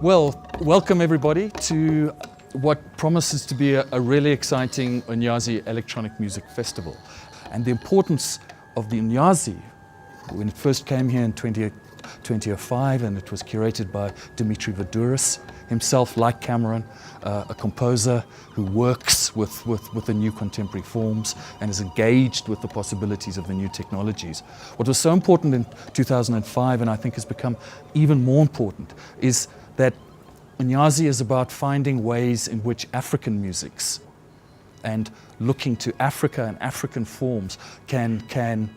Well, welcome everybody to what promises to be a really exciting Unyazi electronic music festival. And the importance of the Unyazi, when it first came here in 2005, and it was curated by Dimitri Voudouris, himself, like Cameron, a composer who works with the new contemporary forms and is engaged with the possibilities of the new technologies. What was so important in 2005, and I think has become even more important, is that Unyazi is about finding ways in which African musics and looking to Africa and African forms can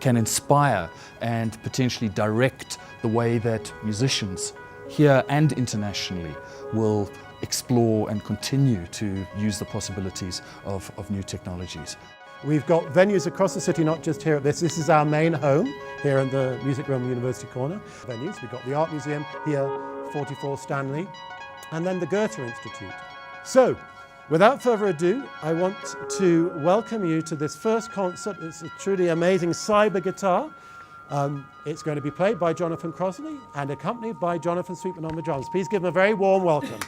inspire and potentially direct the way that musicians here and internationally will explore and continue to use the possibilities of new technologies. We've got venues across the city, not just here at this. This is our main home here in the Music Room University Corner. Venues, we've got the Art Museum here, 44 Stanley, and then the Goethe Institute. So, without further ado, I want to welcome you to this first concert. It's a truly amazing cyber guitar. It's going to be played by Jonathan Crossley and accompanied by Jonathan Sweetman on the drums. Please give him a very warm welcome.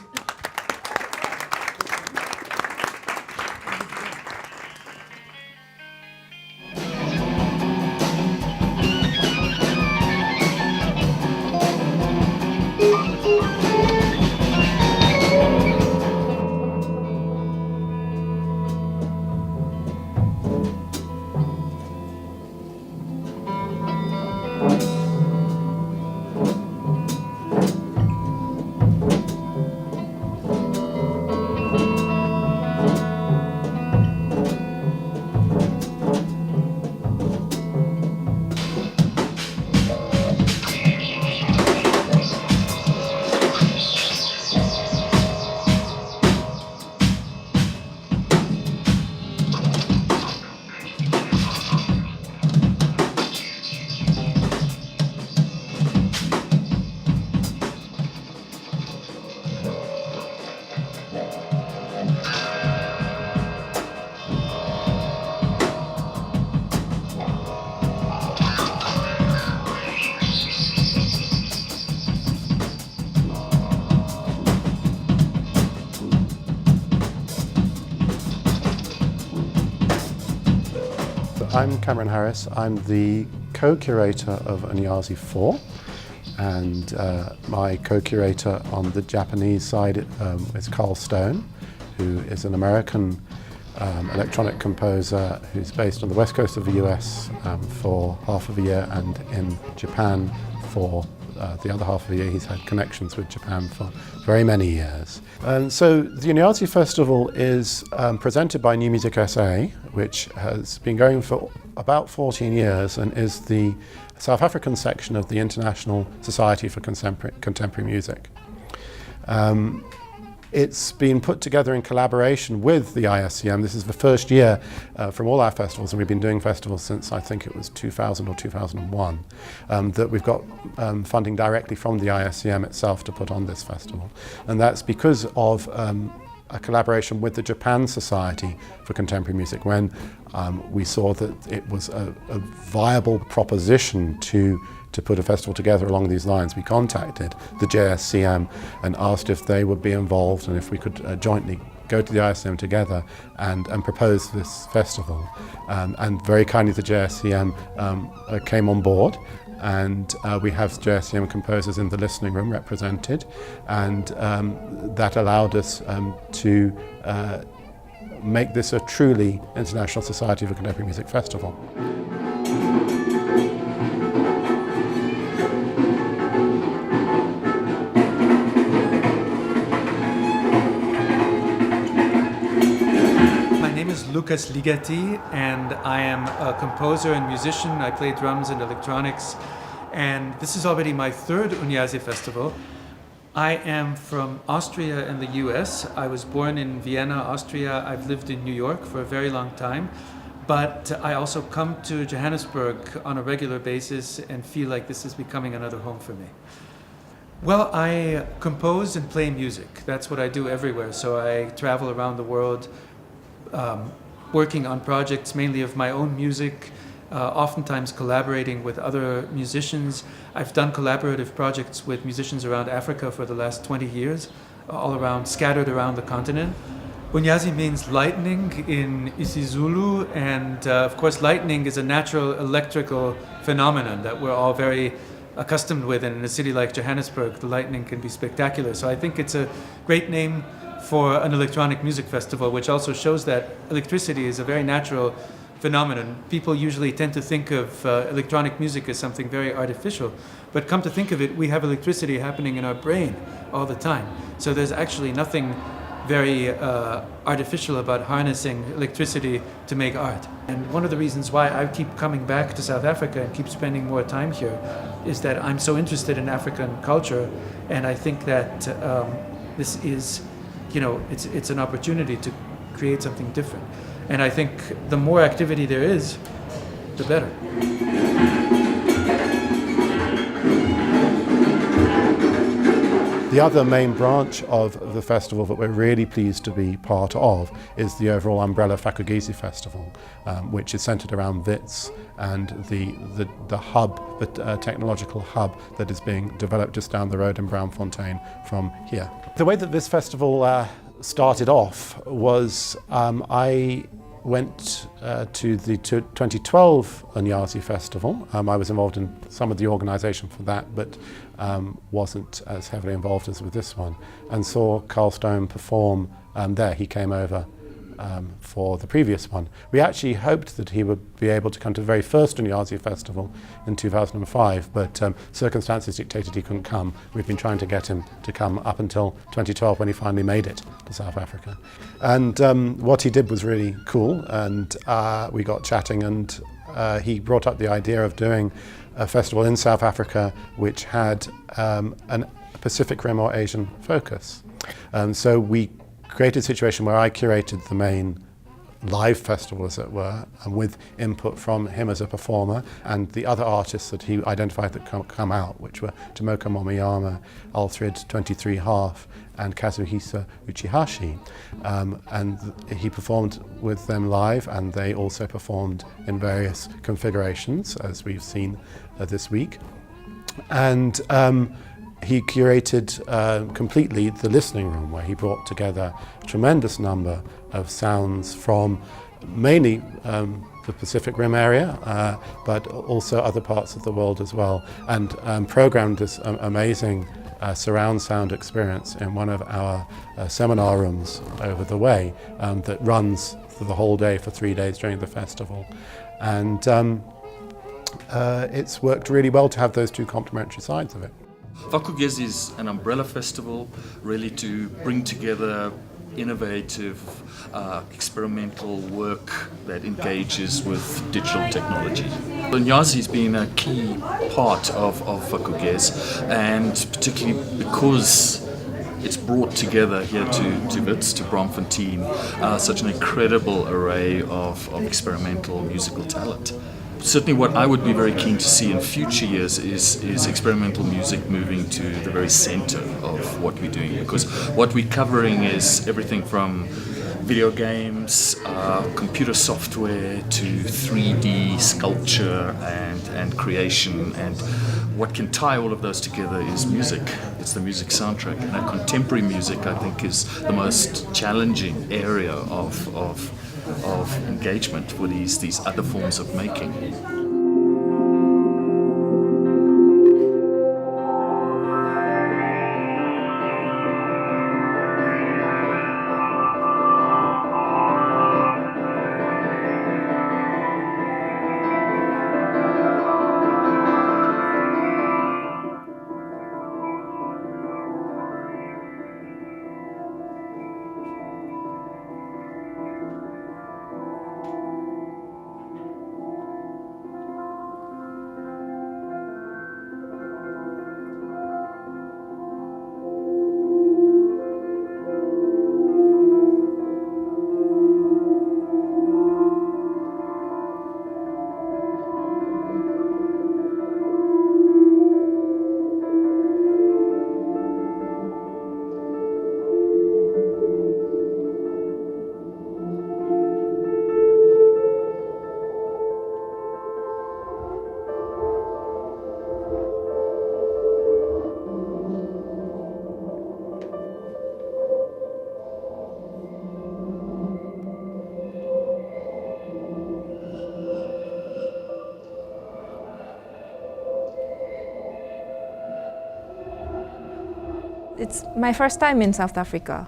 I'm Cameron Harris. I'm the co-curator of Unyazi 4, and my co-curator on the Japanese side is Carl Stone, who is an American electronic composer who's based on the west coast of the US for half of a year, and in Japan for the other half of the year. He's had connections with Japan for very many years. And so the Unyazi Festival is presented by NewMusicSA, which has been going for about 14 years and is the South African section of the International Society for Contemporary Music. It's been put together in collaboration with the ISCM. This is the first year from all our festivals, and we've been doing festivals since I think it was 2000 or 2001, that we've got funding directly from the ISCM itself to put on this festival. And that's because of a collaboration with the Japan Society for Contemporary Music, when we saw that it was a viable proposition to put a festival together along these lines. We contacted the JSCM and asked if they would be involved and if we could jointly go to the ISCM together and propose this festival. And very kindly the JSCM came on board, and we have JSCM composers in the listening room represented, and that allowed us to make this a truly International Society for Contemporary Music festival. Lucas Ligeti, and I am a composer and musician. I play drums and electronics, and this is already my third Unyazi festival. I am from Austria in the US. I was born in Vienna, Austria. I've lived in New York for a very long time. But I also come to Johannesburg on a regular basis and feel like this is becoming another home for me. Well, I compose and play music. That's what I do everywhere. So I travel around the world working on projects mainly of my own music, oftentimes collaborating with other musicians. I've done collaborative projects with musicians around Africa for the last 20 years, all around, scattered around the continent. Unyazi means lightning in isiZulu, and of course lightning is a natural electrical phenomenon that we're all very accustomed with, and in a city like Johannesburg, the lightning can be spectacular. So I think it's a great name for an electronic music festival, which also shows that electricity is a very natural phenomenon. People usually tend to think of electronic music as something very artificial, but come to think of it, we have electricity happening in our brain all the time. So there's actually nothing very artificial about harnessing electricity to make art. And one of the reasons why I keep coming back to South Africa and keep spending more time here is that I'm so interested in African culture, and I think that this is, it's an opportunity to create something different. And I think the more activity there is, the better. The other main branch of the festival that we're really pleased to be part of is the overall umbrella Fak'ugesi Festival, which is centered around WITS and the hub, the technological hub that is being developed just down the road in Braamfontein from here. The way that this festival started off was I went to the 2012 Unyazi Festival. I was involved in some of the organisation for that, but wasn't as heavily involved as with this one, and saw Carl Stone perform there. He came over for the previous one. We actually hoped that he would be able to come to the very first Unyazi Festival in 2005, but circumstances dictated he couldn't come. We've been trying to get him to come up until 2012 when he finally made it to South Africa. And what he did was really cool, and we got chatting, and he brought up the idea of doing a festival in South Africa which had a Pacific Rim or Asian focus. So we created a situation where I curated the main live festival, as it were, and with input from him as a performer and the other artists that he identified that come out, which were Tomoka Momoyama, Alfred 23 Half, and Kazuhisa Uchihashi. And he performed with them live, and they also performed in various configurations, as we've seen this week. And he curated completely the listening room, where he brought together a tremendous number of sounds from mainly the Pacific Rim area, but also other parts of the world as well, and programmed this amazing surround sound experience in one of our seminar rooms over the way that runs for the whole day for 3 days during the festival. And it's worked really well to have those two complementary sides of it. Fak'ugesi is an umbrella festival really to bring together innovative, experimental work that engages with digital technology. Unyazi has been a key part of Fak'ugesi, and particularly because it's brought together here to WITS, to Braamfontein, such an incredible array of experimental musical talent. Certainly what I would be very keen to see in future years is experimental music moving to the very center of what we're doing, because what we're covering is everything from video games, computer software, to 3D sculpture and creation, and what can tie all of those together is music. It's the music soundtrack, and contemporary music, I think, is the most challenging area of engagement for these other forms of making. It's my first time in South Africa,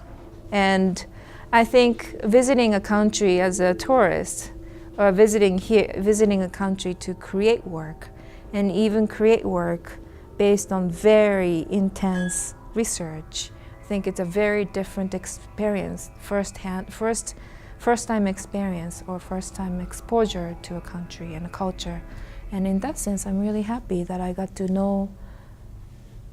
and I think visiting a country as a tourist, or visiting a country to create work, and even create work based on very intense research, I think it's a very different experience, first time experience or first time exposure to a country and a culture. And in that sense, I'm really happy that I got to know,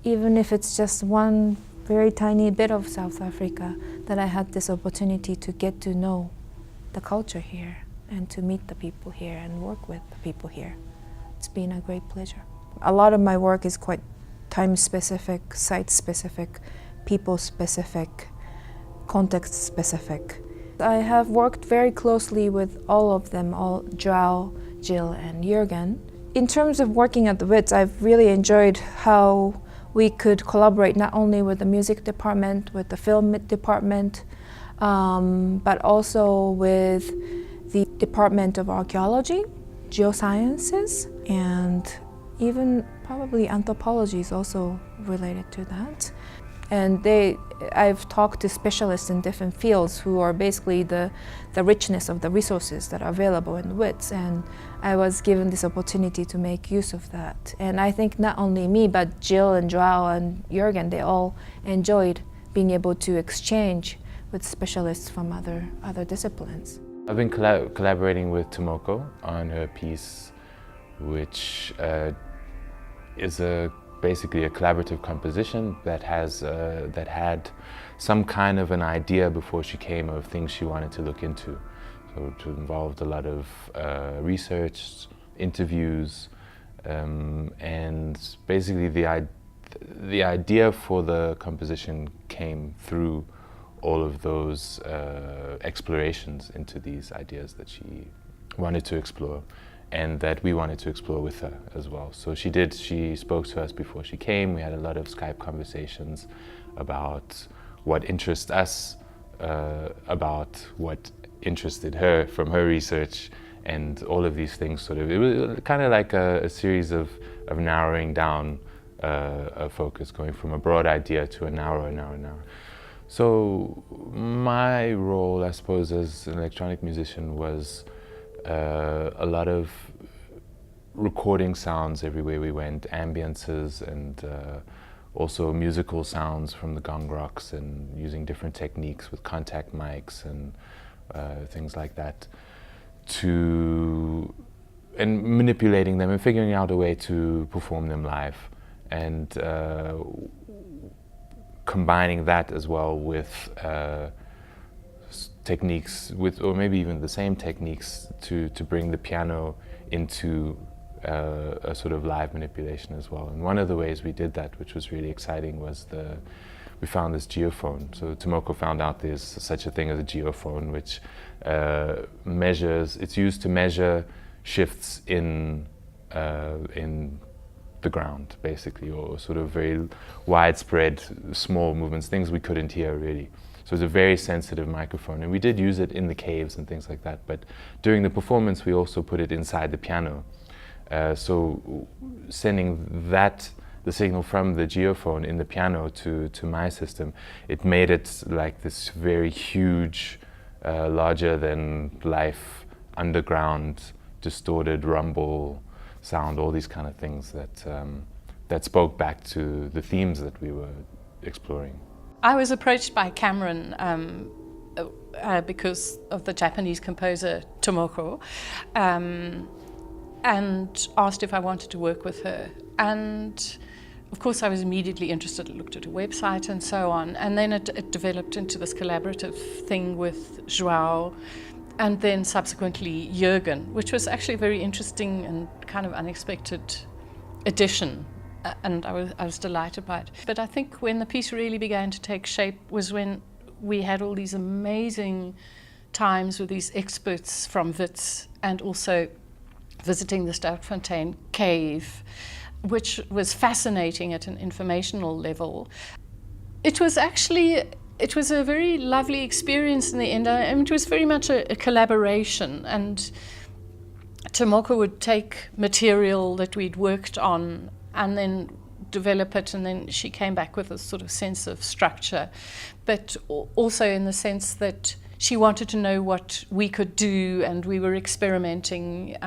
even if it's just one very tiny bit of South Africa, that I had this opportunity to get to know the culture here and to meet the people here and work with the people here. It's been a great pleasure. A lot of my work is quite time-specific, site-specific, people-specific, context-specific. I have worked very closely with all of them, Joao, Jill, and Jürgen. In terms of working at the WITS, I've really enjoyed how we could collaborate not only with the music department, with the film department, but also with the Department of Archaeology, Geosciences, and even probably anthropology is also related to that. And I've talked to specialists in different fields who are basically the richness of the resources that are available in the WITS, and I was given this opportunity to make use of that. And I think not only me, but Jill and Joao and Jürgen, they all enjoyed being able to exchange with specialists from other disciplines. I've been collaborating with Tomoko on her piece, which is basically a collaborative composition that had some kind of an idea before she came of things she wanted to look into. So it involved a lot of research, interviews, and basically the idea for the composition came through all of those explorations into these ideas that she wanted to explore, and that we wanted to explore with her as well. So she spoke to us before she came. We had a lot of Skype conversations about what interests us, about what interested her from her research, and all of these things it was kind of like a series of narrowing down a focus, going from a broad idea to a narrower. So my role, I suppose, as an electronic musician was a lot of recording sounds everywhere we went, ambiences, and also musical sounds from the gong rocks, and using different techniques with contact mics and things like that, and manipulating them and figuring out a way to perform them live, and combining that as well with techniques, or maybe even the same techniques, to bring the piano into a sort of live manipulation as well. And one of the ways we did that, which was really exciting, was we found this geophone. So Tomoko found out there's such a thing as a geophone, which it's used to measure shifts in the ground, basically, or sort of very widespread small movements, things we couldn't hear really. So it's a very sensitive microphone, and we did use it in the caves and things like that, but during the performance we also put it inside the piano. So sending the signal from the geophone in the piano to my system, it made it like this very huge, larger than life, underground, distorted rumble sound, all these kind of things that spoke back to the themes that we were exploring. I was approached by Cameron because of the Japanese composer Tomoko, and asked if I wanted to work with her. And of course I was immediately interested. I looked at her website and so on, and then it developed into this collaborative thing with Joao, and then subsequently Jürgen, which was actually a very interesting and kind of unexpected addition. And I was delighted by it. But I think when the piece really began to take shape was when we had all these amazing times with these experts from WITS, and also visiting the Stoutfontein cave, which was fascinating at an informational level. It was a very lovely experience in the end. I mean, it was very much a collaboration, and Tomoko would take material that we'd worked on and then develop it, and then she came back with a sort of sense of structure, but also in the sense that she wanted to know what we could do, and we were experimenting.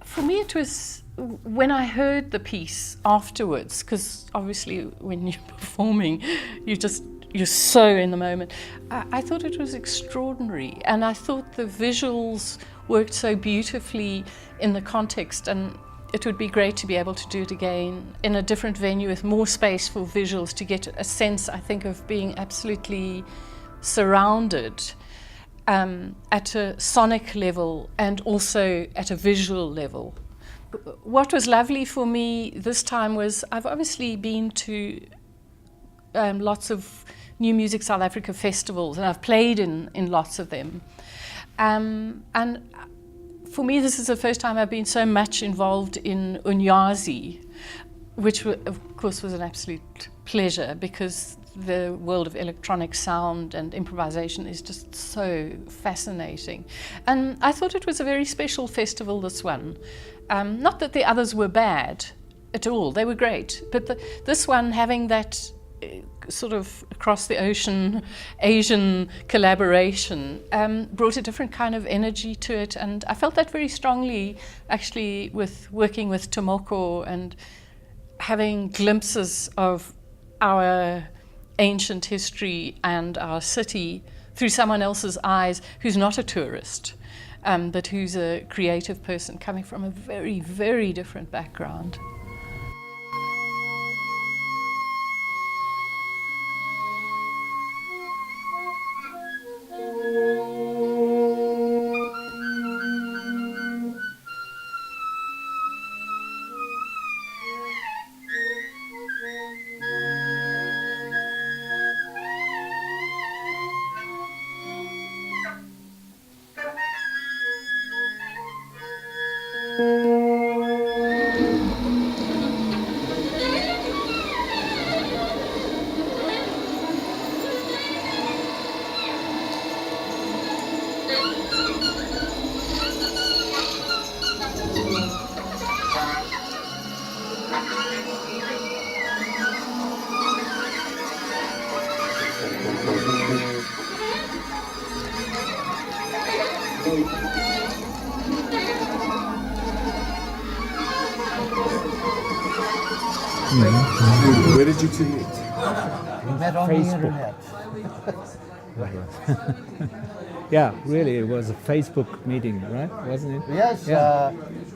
For me, it was when I heard the piece afterwards, because obviously when you're performing, you're so in the moment. I thought it was extraordinary, and I thought the visuals worked so beautifully in the context, and it would be great to be able to do it again in a different venue with more space for visuals, to get a sense, I think, of being absolutely surrounded at a sonic level and also at a visual level. What was lovely for me this time was I've obviously been to lots of New Music South Africa festivals, and I've played in lots of them. And for me, this is the first time I've been so much involved in Unyazi, which of course was an absolute pleasure, because the world of electronic sound and improvisation is just so fascinating. And I thought it was a very special festival, this one. Not that the others were bad at all, they were great, but this one, having that sort of across the ocean Asian collaboration, brought a different kind of energy to it, and I felt that very strongly actually with working with Tomoko and having glimpses of our ancient history and our city through someone else's eyes who's not a tourist, but who's a creative person coming from a very, very different background. Where did you two meet? We met on the internet. Yeah, really, it was a Facebook meeting, right? Wasn't it? Yes, Yeah.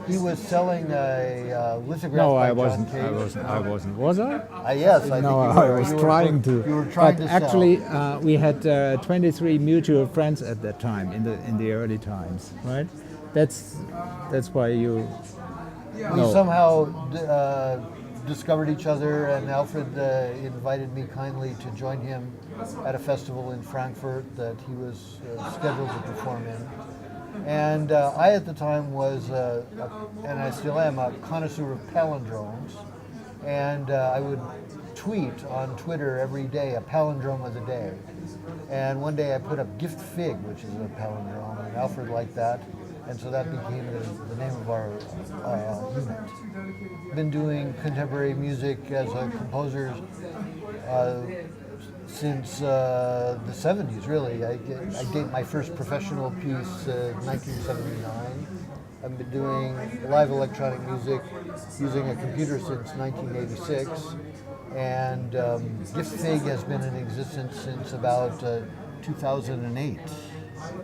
he was selling a lithograph. No, by I wasn't. John Cage. I wasn't. Was I? Yes, I No, think you I were. was You were trying to. You were trying but to actually, sell. we had 23 mutual friends at that time in the early times, right? That's why you. We somehow discovered each other, and Alfred invited me kindly to join him at a festival in Frankfurt that he was scheduled to perform in. And I, at the time, was, and I still am, a connoisseur of palindromes. And I would tweet on Twitter every day a palindrome of the day. And one day I put up Gift Fig, which is a palindrome, and Alfred liked that. And so that became the name of our unit. Been doing contemporary music as a composer since the 70s, really. I date my first professional piece in 1979. I've been doing live electronic music using a computer since 1986. And Gift Fig has been in existence since about 2008.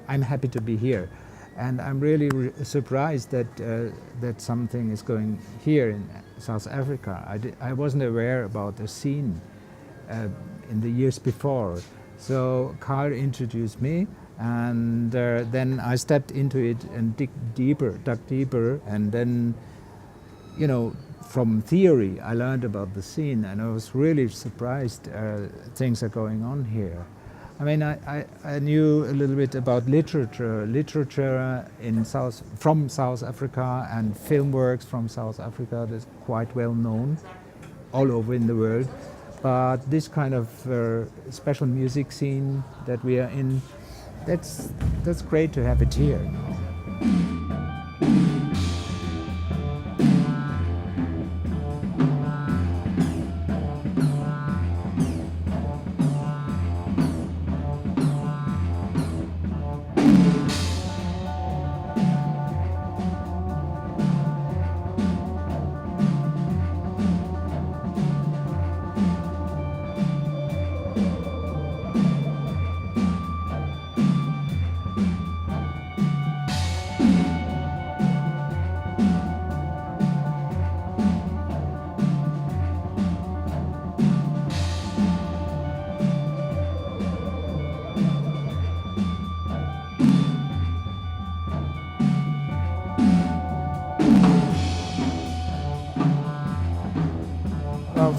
I'm happy to be here. And I'm really surprised that something is going here in South Africa. I wasn't aware about the scene in the years before. So Carl introduced me, and then I stepped into it and dug deeper, and then, you know, from theory I learned about the scene, and I was really surprised things are going on here. I mean, I knew a little bit about literature from South Africa, and film works from South Africa that's quite well known all over in the world. But this kind of special music scene that we are in, that's great to have it here.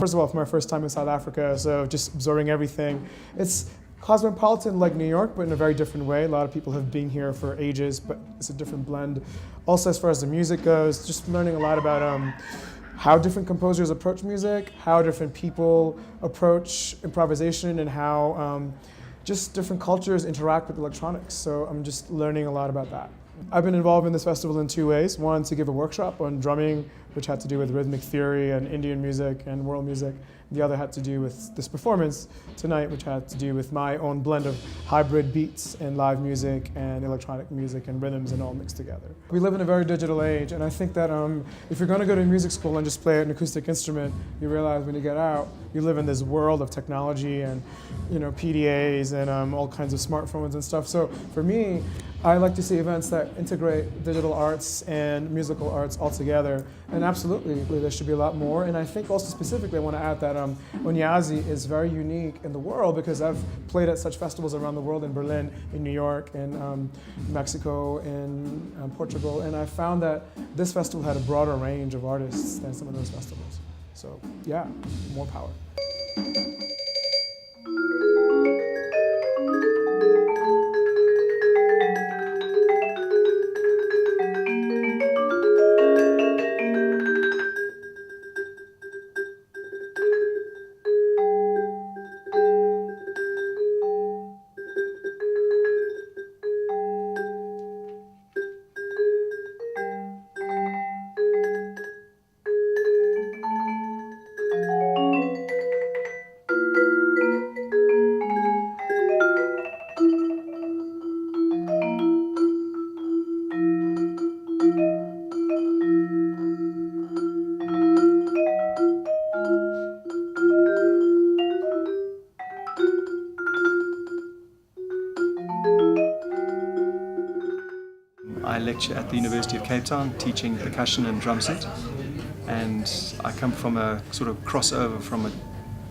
First of all, it's my first time in South Africa, so just absorbing everything. It's cosmopolitan like New York, but in a very different way. A lot of people have been here for ages, but it's a different blend. Also, as far as the music goes, just learning a lot about how different composers approach music, how different people approach improvisation, and how just different cultures interact with electronics. So I'm just learning a lot about that. I've been involved in this festival in two ways. One, to give a workshop on drumming, which had to do with rhythmic theory and Indian music and world music. The other had to do with this performance tonight, which had to do with my own blend of hybrid beats and live music and electronic music and rhythms and all mixed together. We live in a very digital age, and I think that if you're going to go to music school and just play an acoustic instrument, you realize when you get out, you live in this world of technology and PDAs and all kinds of smartphones and stuff. So for me, I like to see events that integrate digital arts and musical arts all together. And absolutely, there should be a lot more. And I think also specifically I want to add that Unyazi is very unique in the world because I've played at such festivals around the world, in Berlin, in New York, in Mexico, in Portugal. And I found that this festival had a broader range of artists than some of those festivals. So yeah, more power. I lecture at the University of Cape Town teaching percussion and drum set, and I come from a sort of crossover from a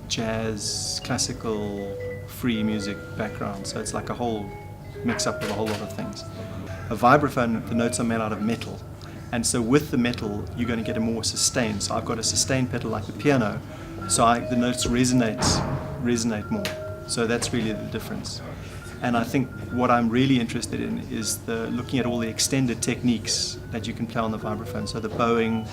jazz, classical, free music background, so it's like a whole mix-up of a whole lot of things. A vibraphone, the notes are made out of metal, and so with the metal you're going to get a more sustain. So I've got a sustain pedal like the piano, so the notes resonate more. So that's really the difference. And I think what I'm really interested in is looking at all the extended techniques that you can play on the vibraphone. So the bowing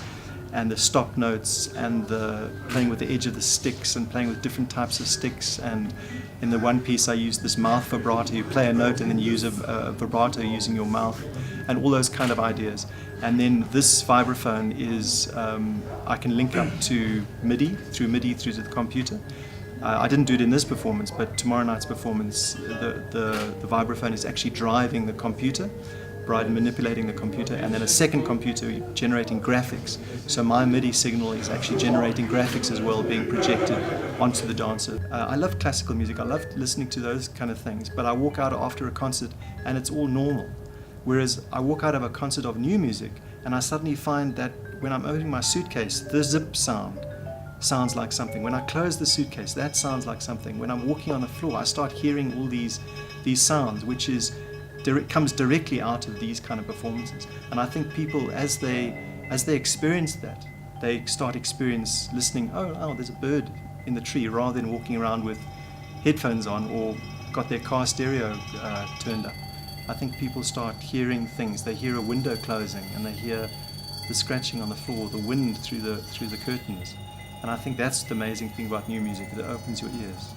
and the stop notes and the playing with the edge of the sticks and playing with different types of sticks. And in the one piece I use this mouth vibrato. You play a note and then you use a vibrato using your mouth, and all those kind of ideas. And then this vibraphone is, I can link up to MIDI through to the computer. I didn't do it in this performance, but tomorrow night's performance, the vibraphone is actually driving the computer, manipulating the computer, and then a second computer generating graphics. So my MIDI signal is actually generating graphics as well, being projected onto the dancer. I love classical music, I love listening to those kind of things, but I walk out after a concert and it's all normal. Whereas I walk out of a concert of new music and I suddenly find that when I'm opening my suitcase, the zip sound sounds like something. When I close the suitcase, that sounds like something. When I'm walking on the floor, I start hearing all these sounds, which comes directly out of these kind of performances. And I think people, as they experience that, they start listening, oh, there's a bird in the tree, rather than walking around with headphones on or got their car stereo turned up. I think people start hearing things. They hear a window closing and they hear the scratching on the floor, the wind through the curtains. And I think that's the amazing thing about new music, that it opens your ears.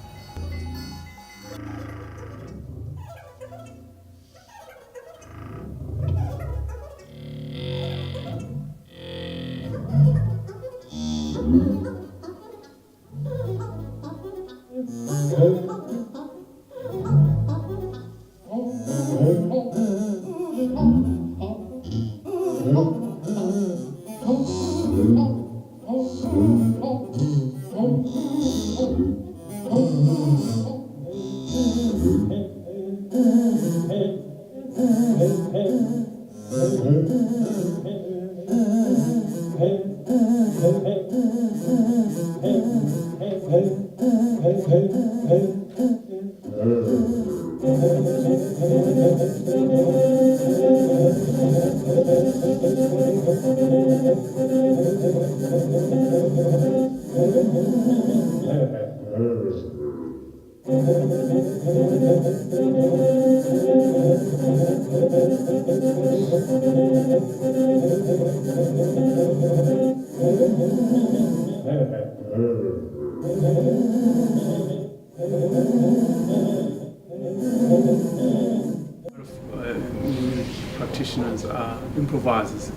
are improvisers.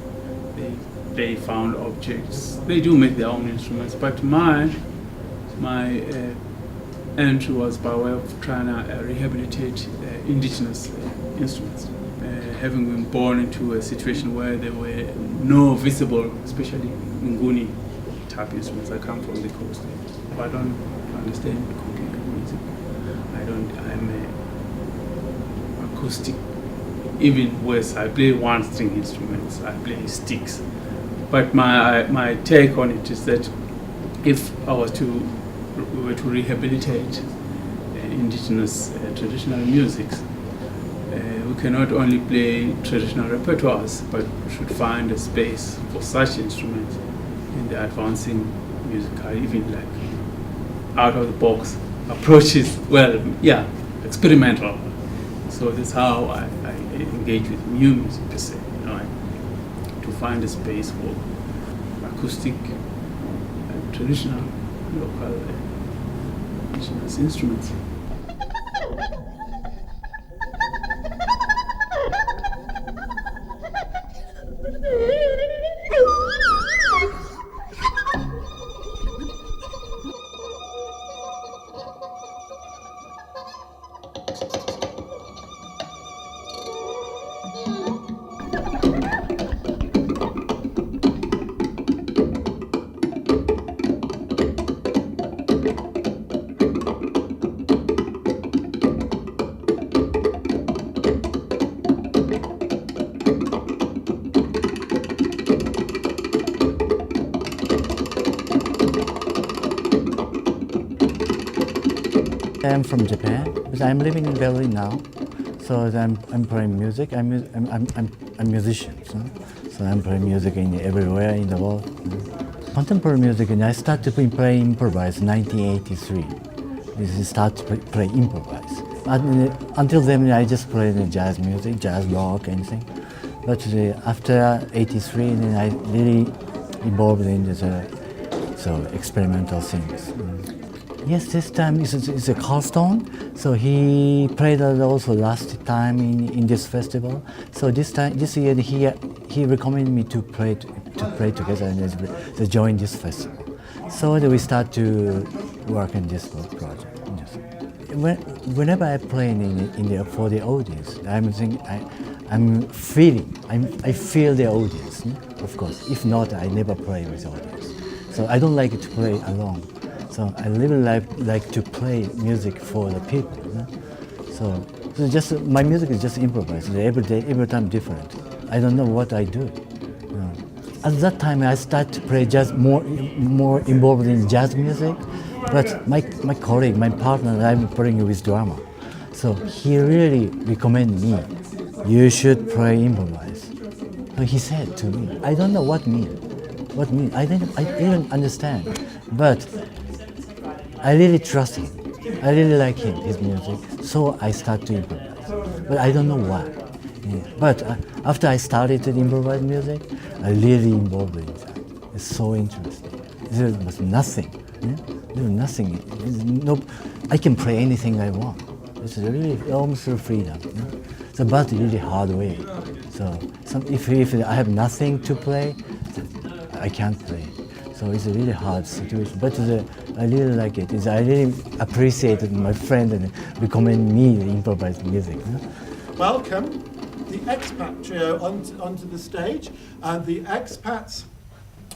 They found objects. They do make their own instruments, but my entry was by way of trying to rehabilitate indigenous instruments. Having been born into a situation where there were no visible, especially Nguni type instruments. I come from the coast. I don't understand computer music. I'm acoustic. Even worse, I play one-string instruments. I play sticks. But my take on it is that if we were to rehabilitate indigenous traditional musics, we cannot only play traditional repertoires, but we should find a space for such instruments in the advancing music, or even like out-of-the-box approaches. Well, yeah, experimental. So that's how I engage with new music per se, to find a space for acoustic, traditional, local indigenous instruments. I'm from Japan, but I'm living in Berlin now. So I'm playing music. I'm a musician, so I'm playing music everywhere in the world. Contemporary music, and I started to play improvise in 1983. I started to play improvise. Until then, I just played jazz music, jazz rock, anything. But after '83, then I really involved in this experimental things. Yes, this time it's a Carlstone. So he played also last time in this festival. So this year he recommended me to play together and to join this festival. So we start to work on this project. Yes. Whenever I play for the audience, I feel the audience. Of course, if not, I never play with audience. So I don't like to play alone. So I really like to play music for the people. So just my music is just improvised. Every time different. I don't know what I do. At that time, I started to play jazz, more involved in jazz music. But my colleague, my partner, I'm playing with drama. So he really recommended me, you should play improvise. So he said to me, I don't know what mean. I didn't understand. But I really trust him. I really like him, his music. So I start to improvise. But I don't know why. Yeah. But after I started to improvise music, I really involved in that. It's so interesting. There was nothing. Yeah? There was nothing. I can play anything I want. It's really almost freedom. Yeah? So, but really hard way. So if I have nothing to play, I can't play. So it's a really hard situation, but I really like it. I really appreciated my friend and recommend me the improvised music. Welcome the expat trio onto the stage. The expats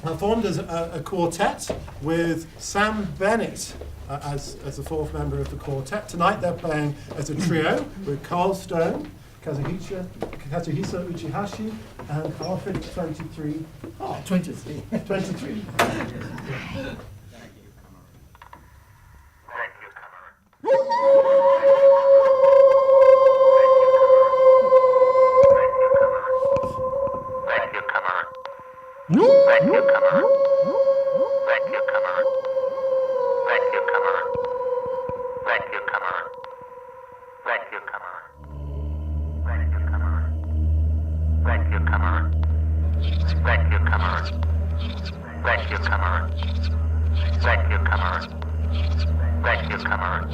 are formed as a quartet with Sam Bennett as the fourth member of the quartet. Tonight they're playing as a trio with Carl Stone, Kazuhisa Uchihashi, and Alfred 23. Oh, 23. 23. Thank you, Cameron.